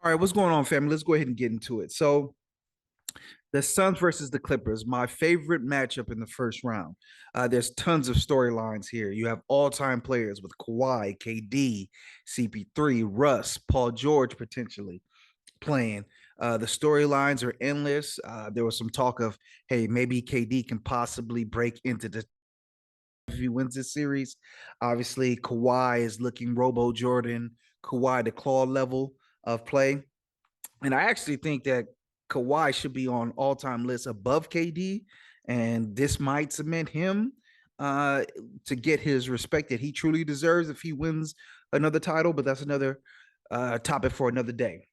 All right, what's going on, family? Let's go ahead and get into it. So, the Suns versus the Clippers, my favorite matchup in the first round. There's tons of storylines here. You have all-time players with Kawhi, KD, CP3, Russ, Paul George potentially playing. The storylines are endless. There was some talk of, hey, maybe KD can possibly break into the if he wins this series. Obviously, Kawhi is looking Robo Jordan, Kawhi the claw level of play. And I actually think that Kawhi should be on all-time lists above KD, and this might cement him uh, to get his respect that he truly deserves if he wins another title. But that's another topic for another day.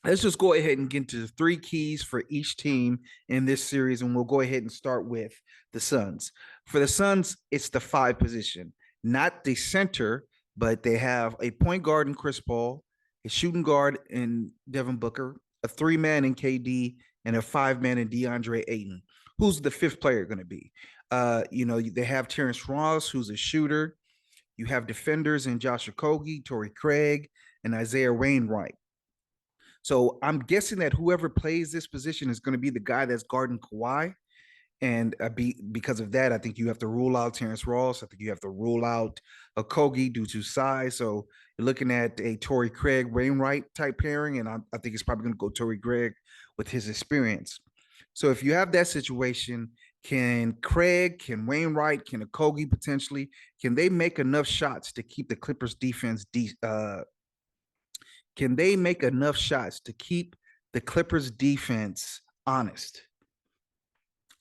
Let's just go ahead and get into the three keys for each team in this series, and we'll go ahead and start with the Suns. For the Suns, it's the five position, not the center, but they have a point guard in Chris Paul, a shooting guard in Devin Booker, a three-man in KD, and a five-man in DeAndre Ayton. Who's the fifth player going to be? They have Terrence Ross, who's a shooter. You have defenders in Josh Okogie, Torrey Craig, and Isaiah Wainwright. So I'm guessing that whoever plays this position is going to be the guy that's guarding Kawhi. And because of that, I think you have to rule out Terrence Ross. I think you have to rule out Okogie due to size. So you're looking at a Torrey Craig Wainwright type pairing, and I think it's probably going to go Torrey Craig with his experience. So if you have that situation, can Craig, can Wainwright, can Okogie potentially, can they make enough shots to keep the Clippers defense can they make enough shots to keep the Clippers defense honest?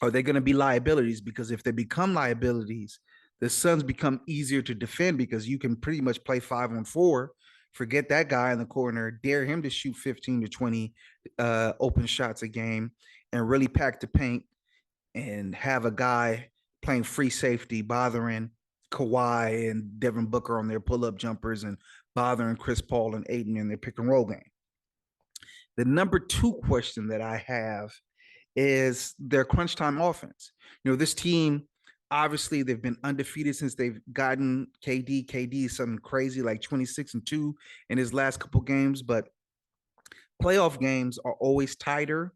Are they going to be liabilities? Because if they become liabilities, the Suns become easier to defend because you can pretty much play 5-on-4, forget that guy in the corner, dare him to shoot 15 to 20 open shots a game and really pack the paint and have a guy playing free safety bothering Kawhi and Devin Booker on their pull-up jumpers and bothering Chris Paul and Ayton in their pick and roll game. The number two question that I have is their crunch time offense. This team, obviously, they've been undefeated since they've gotten KD. KD is something crazy like 26-2 in his last couple games, but playoff games are always tighter.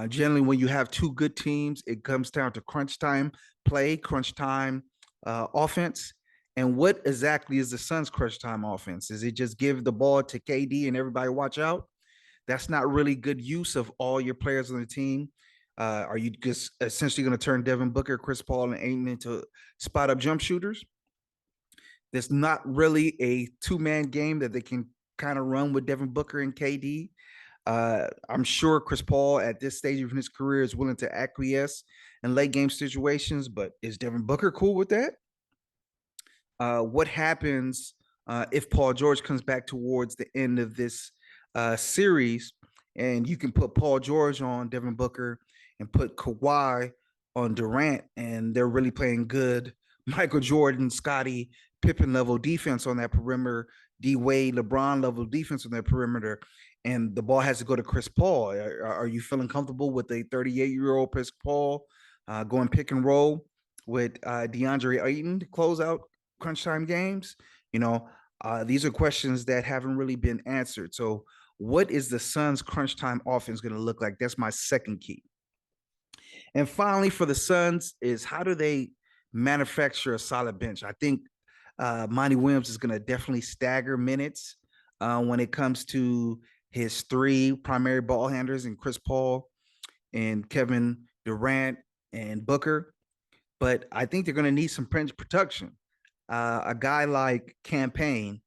Generally, when you have two good teams, it comes down to crunch time play, crunch time offense. And what exactly is the Suns' crunch time offense? Is it just give the ball to KD and everybody watch out? That's not really good use of all your players on the team. Are you just essentially going to turn Devin Booker, Chris Paul, and Ayton into spot up jump shooters? There's not really a two-man game that they can kind of run with Devin Booker and KD. I'm sure Chris Paul at this stage of his career is willing to acquiesce in late game situations, but is Devin Booker cool with that? What happens if Paul George comes back towards the end of this series and you can put Paul George on Devin Booker and put Kawhi on Durant, and they're really playing good Michael Jordan, Scottie Pippen level defense on that perimeter, D Wade, LeBron level defense on that perimeter, and the ball has to go to Chris Paul. Are you feeling comfortable with a 38-year-old Chris Paul going pick and roll with DeAndre Ayton to close out crunch time games? These are questions that haven't really been answered. So, what is the Suns' crunch time offense going to look like? That's my second key. And finally, for the Suns, is how do they manufacture a solid bench? I think Monty Williams is going to definitely stagger minutes when it comes to his three primary ball handlers and Chris Paul and Kevin Durant and Booker. But I think they're going to need some bench protection. A guy like Cam Payne,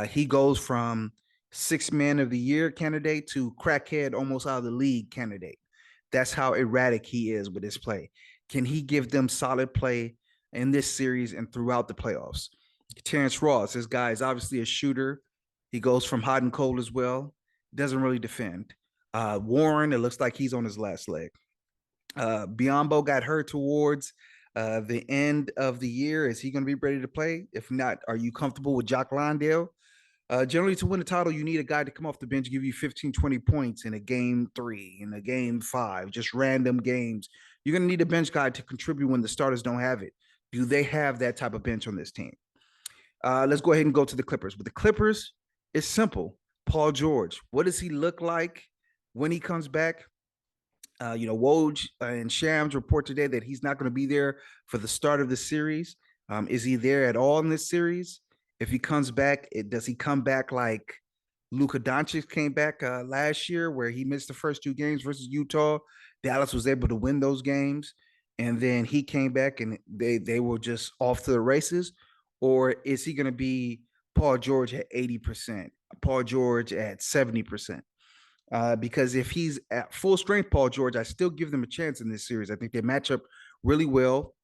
he goes from six man of the year candidate to crackhead almost out of the league candidate. That's how erratic he is with his play. Can he give them solid play in this series and throughout the playoffs? Terrence Ross, this guy is obviously a shooter. He goes from hot and cold as well. Doesn't really defend. Warren, it looks like he's on his last leg. Biyombo got hurt towards the end of the year. Is he going to be ready to play? If not, are you comfortable with Jock Landale? Generally, to win the title, you need a guy to come off the bench, give you 15, 20 points in a game 3, in a game 5, just random games. You're going to need a bench guy to contribute when the starters don't have it. Do they have that type of bench on this team? Let's go ahead and go to the Clippers. With the Clippers, it's simple. Paul George, what does he look like when he comes back? Woj and Shams report today that he's not going to be there for the start of the series. Is he there at all in this series? If he comes back, does he come back like Luka Doncic came back last year, where he missed the first two games versus Utah? Dallas was able to win those games, and then he came back and they were just off to the races. Or is he going to be Paul George at 80%, Paul George at 70%? Because if he's at full strength, Paul George, I still give them a chance in this series. I think they match up really well.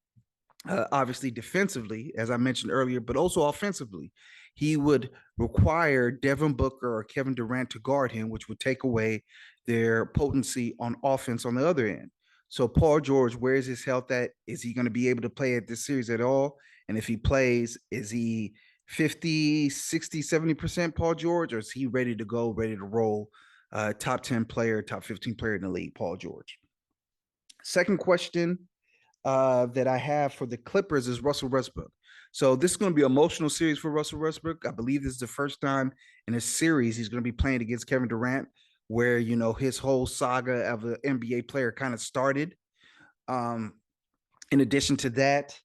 Obviously, defensively, as I mentioned earlier, but also offensively. He would require Devin Booker or Kevin Durant to guard him, which would take away their potency on offense on the other end. So, Paul George, where is his health at? Is he going to be able to play at this series at all? And if he plays, is he 50, 60, 70% Paul George, or is he ready to go, ready to roll? Top 10 player, top 15 player in the league, Paul George. Second question that I have for the Clippers is Russell Westbrook. So this is going to be an emotional series for Russell Westbrook. I believe this is the first time in a series he's going to be playing against Kevin Durant, where his whole saga of an NBA player kind of started. In addition to that,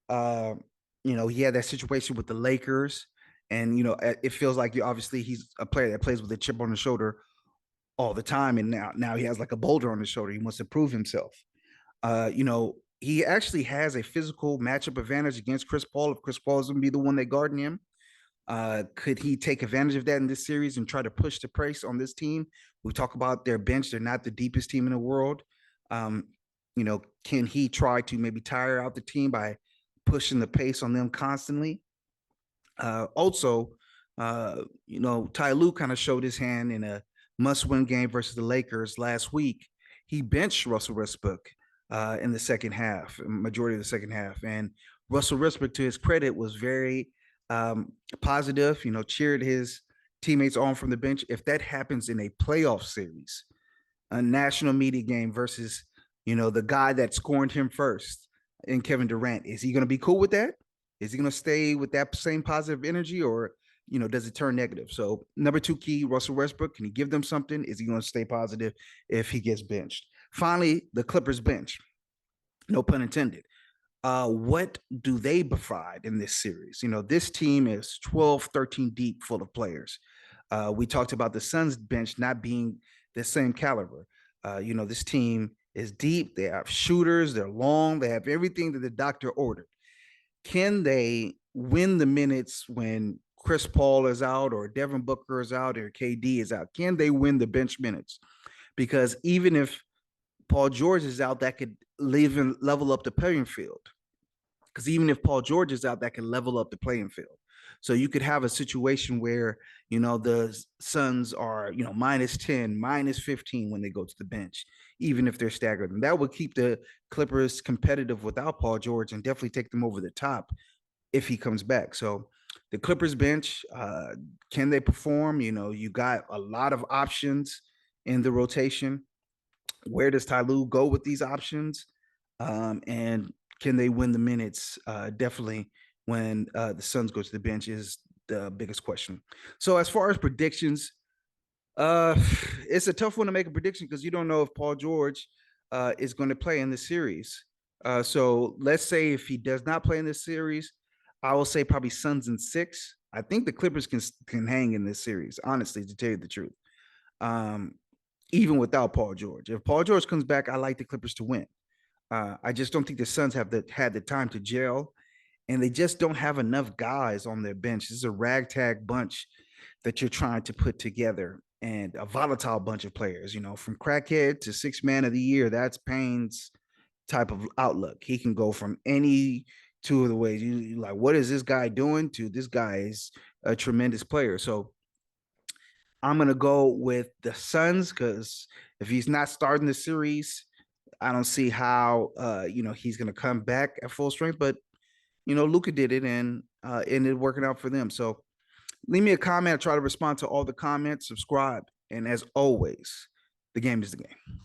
he had that situation with the Lakers, and it feels like obviously he's a player that plays with a chip on the shoulder all the time, and now he has like a boulder on his shoulder. He wants to prove himself. He actually has a physical matchup advantage against Chris Paul if Chris Paul is going to be the one that guarding him. Could he take advantage of that in this series and try to push the pace on this team? We talk about their bench; they're not the deepest team in the world. Can he try to maybe tire out the team by pushing the pace on them constantly? Also, Ty Lue kind of showed his hand in a must-win game versus the Lakers last week. He benched Russell Westbrook in the second half, majority of the second half, and Russell Westbrook, to his credit, was very positive. Cheered his teammates on from the bench. If that happens in a playoff series, a national media game versus the guy that scored him first in Kevin Durant, is he going to be cool with that? Is he going to stay with that same positive energy, or does it turn negative? So number two key, Russell Westbrook, can he give them something? Is he going to stay positive if he gets benched? Finally, the Clippers bench, no pun intended. What do they provide in this series? This team is 12, 13 deep, full of players. We talked about the Suns bench not being the same caliber. This team is deep. They have shooters. They're long. They have everything that the doctor ordered. Can they win the minutes when Chris Paul is out, or Devin Booker is out, or KD is out? Can they win the bench minutes? Because even if Paul George is out, that could level up the playing field. Because even if Paul George is out, that can level up the playing field. So you could have a situation where, the Suns are, minus 10, minus 15 when they go to the bench, even if they're staggered. And that would keep the Clippers competitive without Paul George and definitely take them over the top if he comes back. So the Clippers bench, can they perform? You got a lot of options in the rotation. Where does Ty Lue go with these options? And can they win the minutes? Definitely when the Suns go to the bench is the biggest question. So as far as predictions, it's a tough one to make a prediction because you don't know if Paul George is going to play in the series. So let's say if he does not play in this series, I will say probably Suns in 6. I think the Clippers can hang in this series, honestly, to tell you the truth. Even without Paul George. If Paul George comes back, I like the Clippers to win. I just don't think the Suns have had the time to gel, and they just don't have enough guys on their bench. This is a ragtag bunch that you're trying to put together, and a volatile bunch of players. From crackhead to sixth man of the year. That's Payne's type of outlook. He can go from any two of the ways. You like, what is this guy doing? To this guy is a tremendous player. So I'm gonna go with the Suns because if he's not starting the series, I don't see how he's gonna come back at full strength. But Luka did it and ended working out for them. So leave me a comment. I try to respond to all the comments. Subscribe, and as always, the game is the game.